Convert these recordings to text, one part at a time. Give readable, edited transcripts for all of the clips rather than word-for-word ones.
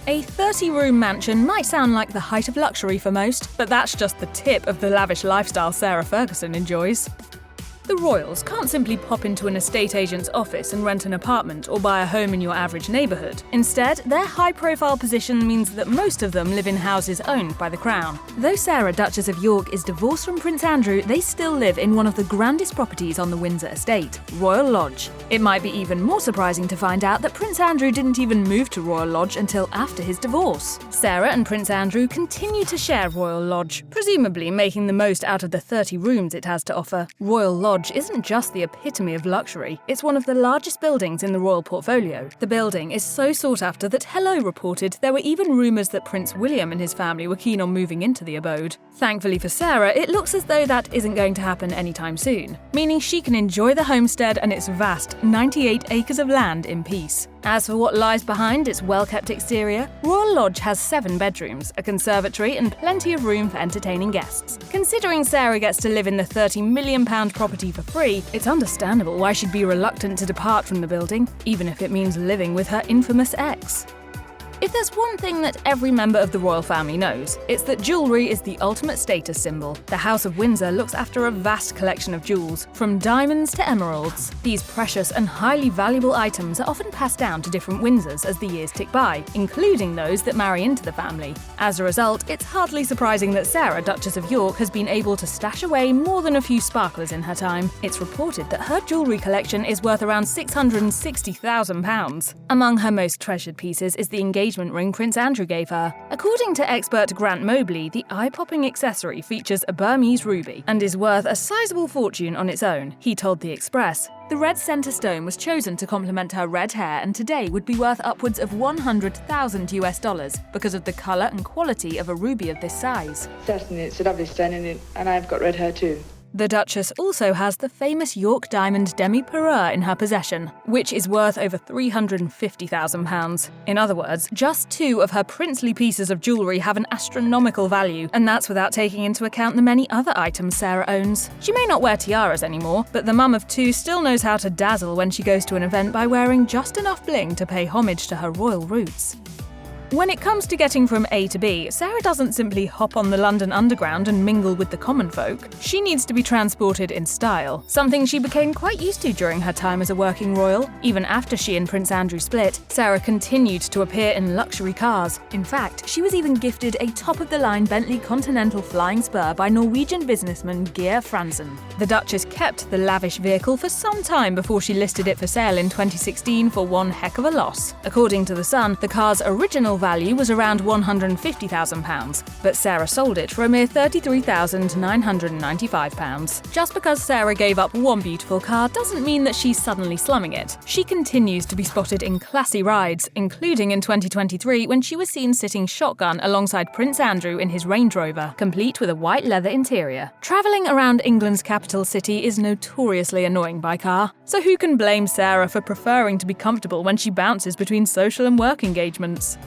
A 30-room mansion might sound like the height of luxury for most, but that's just the tip of the lavish lifestyle Sarah Ferguson enjoys. The royals can't simply pop into an estate agent's office and rent an apartment or buy a home in your average neighbourhood. Instead, their high-profile position means that most of them live in houses owned by the Crown. Though Sarah, Duchess of York, is divorced from Prince Andrew, they still live in one of the grandest properties on the Windsor estate, Royal Lodge. It might be even more surprising to find out that Prince Andrew didn't even move to Royal Lodge until after his divorce. Sarah and Prince Andrew continue to share Royal Lodge, presumably making the most out of the 30 rooms it has to offer. Royal Lodge isn't just the epitome of luxury, it's one of the largest buildings in the royal portfolio. The building is so sought after that Hello reported there were even rumours that Prince William and his family were keen on moving into the abode. Thankfully for Sarah, it looks as though that isn't going to happen anytime soon, meaning she can enjoy the homestead and its vast 98 acres of land in peace. As for what lies behind its well-kept exterior, Royal Lodge has 7 bedrooms, a conservatory and plenty of room for entertaining guests. Considering Sarah gets to live in the £30 million property for free, it's understandable why she'd be reluctant to depart from the building, even if it means living with her infamous ex. If there's one thing that every member of the royal family knows, it's that jewellery is the ultimate status symbol. The House of Windsor looks after a vast collection of jewels, from diamonds to emeralds. These precious and highly valuable items are often passed down to different Windsors as the years tick by, including those that marry into the family. As a result, it's hardly surprising that Sarah, Duchess of York, has been able to stash away more than a few sparklers in her time. It's reported that her jewellery collection is worth around £660,000. Among her most treasured pieces is the engagement ring Prince Andrew gave her. According to expert Grant Mobley, the eye-popping accessory features a Burmese ruby and is worth a sizable fortune on its own, he told The Express. The red centre stone was chosen to complement her red hair and today would be worth upwards of $100,000 because of the colour and quality of a ruby of this size. Certainly, it's a lovely stone and I've got red hair too. The Duchess also has the famous York diamond demi-parure in her possession, which is worth over £350,000. In other words, just 2 of her princely pieces of jewellery have an astronomical value, and that's without taking into account the many other items Sarah owns. She may not wear tiaras anymore, but the mum of 2 still knows how to dazzle when she goes to an event by wearing just enough bling to pay homage to her royal roots. When it comes to getting from A to B, Sarah doesn't simply hop on the London Underground and mingle with the common folk. She needs to be transported in style, something she became quite used to during her time as a working royal. Even after she and Prince Andrew split, Sarah continued to appear in luxury cars. In fact, she was even gifted a top-of-the-line Bentley Continental Flying Spur by Norwegian businessman Geir Fransen. The Duchess kept the lavish vehicle for some time before she listed it for sale in 2016 for one heck of a loss. According to The Sun, the car's original value was around £150,000, but Sarah sold it for a mere £33,995. Just because Sarah gave up one beautiful car doesn't mean that she's suddenly slumming it. She continues to be spotted in classy rides, including in 2023 when she was seen sitting shotgun alongside Prince Andrew in his Range Rover, complete with a white leather interior. Travelling around England's capital city is notoriously annoying by car, so who can blame Sarah for preferring to be comfortable when she bounces between social and work engagements?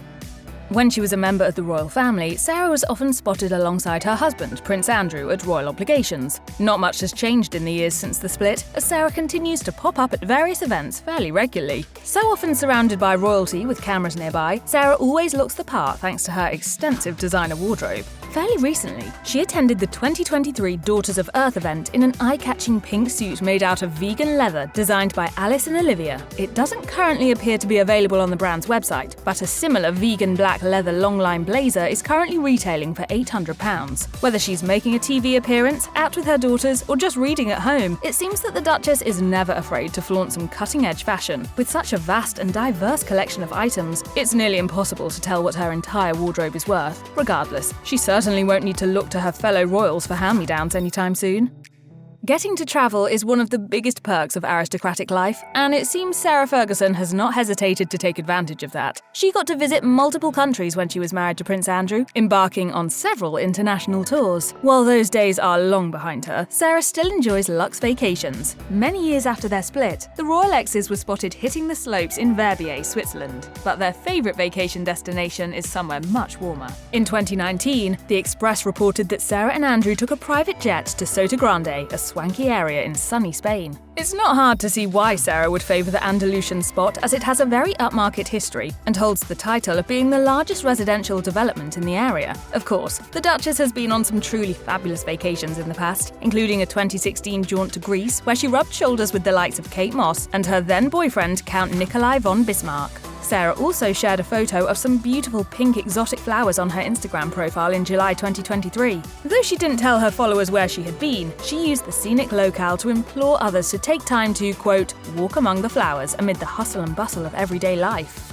When she was a member of the royal family, Sarah was often spotted alongside her husband, Prince Andrew, at royal obligations. Not much has changed in the years since the split, as Sarah continues to pop up at various events fairly regularly. So often surrounded by royalty with cameras nearby, Sarah always looks the part thanks to her extensive designer wardrobe. Fairly recently, she attended the 2023 Daughters of Earth event in an eye-catching pink suit made out of vegan leather designed by Alice and Olivia. It doesn't currently appear to be available on the brand's website, but a similar vegan black leather long-line blazer is currently retailing for £800. Whether she's making a TV appearance, out with her daughters, or just reading at home, it seems that the Duchess is never afraid to flaunt some cutting-edge fashion. With such a vast and diverse collection of items, it's nearly impossible to tell what her entire wardrobe is worth. Regardless, she certainly won't need to look to her fellow royals for hand-me-downs anytime soon. Getting to travel is one of the biggest perks of aristocratic life, and it seems Sarah Ferguson has not hesitated to take advantage of that. She got to visit multiple countries when she was married to Prince Andrew, embarking on several international tours. While those days are long behind her, Sarah still enjoys luxe vacations. Many years after their split, the royal exes were spotted hitting the slopes in Verbier, Switzerland, but their favourite vacation destination is somewhere much warmer. In 2019, The Express reported that Sarah and Andrew took a private jet to Sotogrande, a swanky area in sunny Spain. It's not hard to see why Sarah would favour the Andalusian spot, as it has a very upmarket history and holds the title of being the largest residential development in the area. Of course, the Duchess has been on some truly fabulous vacations in the past, including a 2016 jaunt to Greece, where she rubbed shoulders with the likes of Kate Moss and her then-boyfriend Count Nikolai von Bismarck. Sarah also shared a photo of some beautiful pink exotic flowers on her Instagram profile in July 2023. Though she didn't tell her followers where she had been, she used the scenic locale to implore others to take time to, quote, walk among the flowers amid the hustle and bustle of everyday life.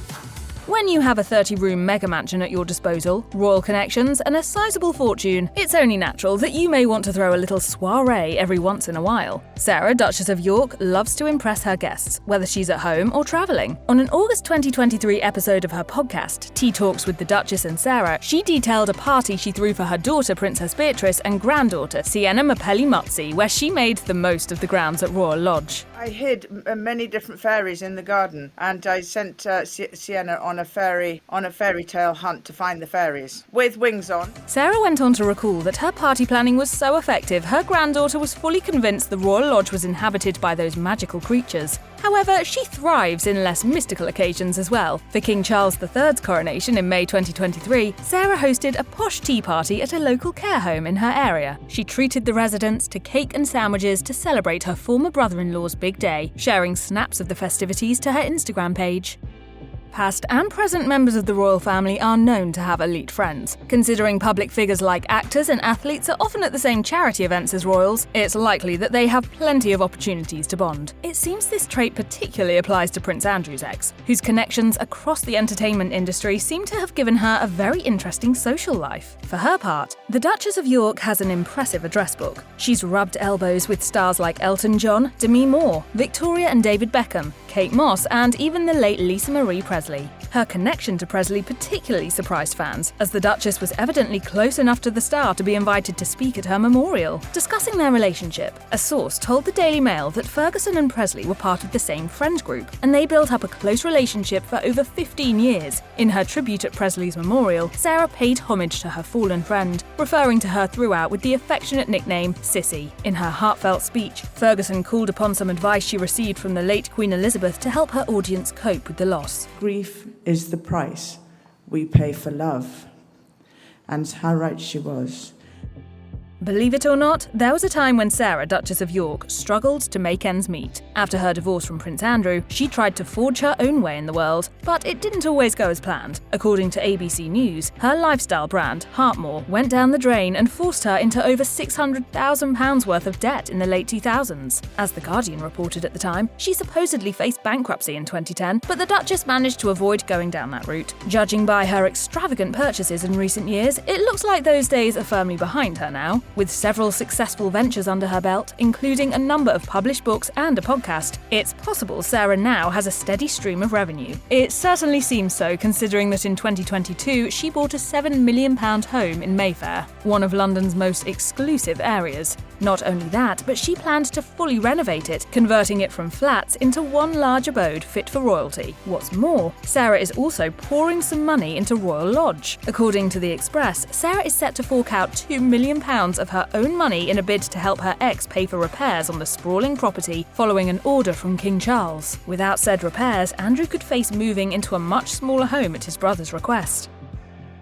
When you have a 30-room mega mansion at your disposal, royal connections, and a sizable fortune, it's only natural that you may want to throw a little soiree every once in a while. Sarah, Duchess of York, loves to impress her guests, whether she's at home or travelling. On an August 2023 episode of her podcast, Tea Talks with the Duchess and Sarah, she detailed a party she threw for her daughter, Princess Beatrice, and granddaughter, Sienna Mapelli Muzzi, where she made the most of the grounds at Royal Lodge. I hid many different fairies in the garden, and I sent Sienna on a fairy tale hunt to find the fairies, with wings on. Sarah went on to recall that her party planning was so effective, her granddaughter was fully convinced the Royal Lodge was inhabited by those magical creatures. However, she thrives in less mystical occasions as well. For King Charles III's coronation in May 2023, Sarah hosted a posh tea party at a local care home in her area. She treated the residents to cake and sandwiches to celebrate her former brother-in-law's big day, sharing snaps of the festivities to her Instagram page. Past and present members of the royal family are known to have elite friends. Considering public figures like actors and athletes are often at the same charity events as royals, it's likely that they have plenty of opportunities to bond. It seems this trait particularly applies to Prince Andrew's ex, whose connections across the entertainment industry seem to have given her a very interesting social life. For her part, the Duchess of York has an impressive address book. She's rubbed elbows with stars like Elton John, Demi Moore, Victoria and David Beckham, Kate Moss, and even the late Lisa Marie Presley. Her connection to Presley particularly surprised fans, as the Duchess was evidently close enough to the star to be invited to speak at her memorial. Discussing their relationship, a source told the Daily Mail that Ferguson and Presley were part of the same friend group, and they built up a close relationship for over 15 years. In her tribute at Presley's memorial, Sarah paid homage to her fallen friend, referring to her throughout with the affectionate nickname Sissy. In her heartfelt speech, Ferguson called upon some advice she received from the late Queen Elizabeth to help her audience cope with the loss. Grief is the price we pay for love. And how right she was. Believe it or not, there was a time when Sarah, Duchess of York, struggled to make ends meet. After her divorce from Prince Andrew, she tried to forge her own way in the world, but it didn't always go as planned. According to ABC News, her lifestyle brand, Heartmore, went down the drain and forced her into over £600,000 worth of debt in the late 2000s. As The Guardian reported at the time, she supposedly faced bankruptcy in 2010, but the Duchess managed to avoid going down that route. Judging by her extravagant purchases in recent years, it looks like those days are firmly behind her now. With several successful ventures under her belt, including a number of published books and a podcast, it's possible Sarah now has a steady stream of revenue. It certainly seems so, considering that in 2022 she bought a £7 million home in Mayfair, one of London's most exclusive areas. Not only that, but she planned to fully renovate it, converting it from flats into one large abode fit for royalty. What's more, Sarah is also pouring some money into Royal Lodge. According to The Express, Sarah is set to fork out £2 million of her own money in a bid to help her ex pay for repairs on the sprawling property following an order from King Charles. Without said repairs, Andrew could face moving into a much smaller home at his brother's request.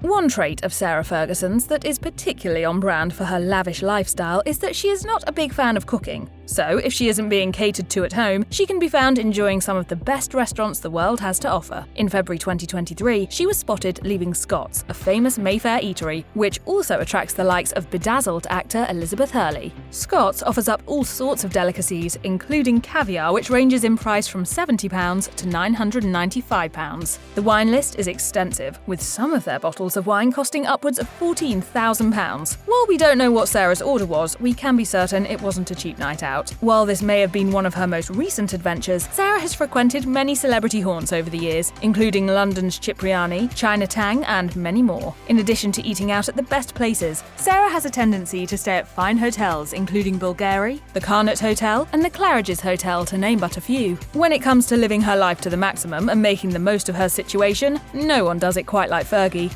One trait of Sarah Ferguson's that is particularly on brand for her lavish lifestyle is that she is not a big fan of cooking. So, if she isn't being catered to at home, she can be found enjoying some of the best restaurants the world has to offer. In February 2023, she was spotted leaving Scott's, a famous Mayfair eatery, which also attracts the likes of bedazzled actor Elizabeth Hurley. Scott's offers up all sorts of delicacies, including caviar, which ranges in price from £70 to £995. The wine list is extensive, with some of their bottles of wine costing upwards of £14,000. While we don't know what Sarah's order was, we can be certain it wasn't a cheap night out. While this may have been one of her most recent adventures, Sarah has frequented many celebrity haunts over the years, including London's Cipriani, Chinatown, and many more. In addition to eating out at the best places, Sarah has a tendency to stay at fine hotels, including Bulgari, the Carnot Hotel, and the Claridge's Hotel, to name but a few. When it comes to living her life to the maximum and making the most of her situation, no one does it quite like Fergie.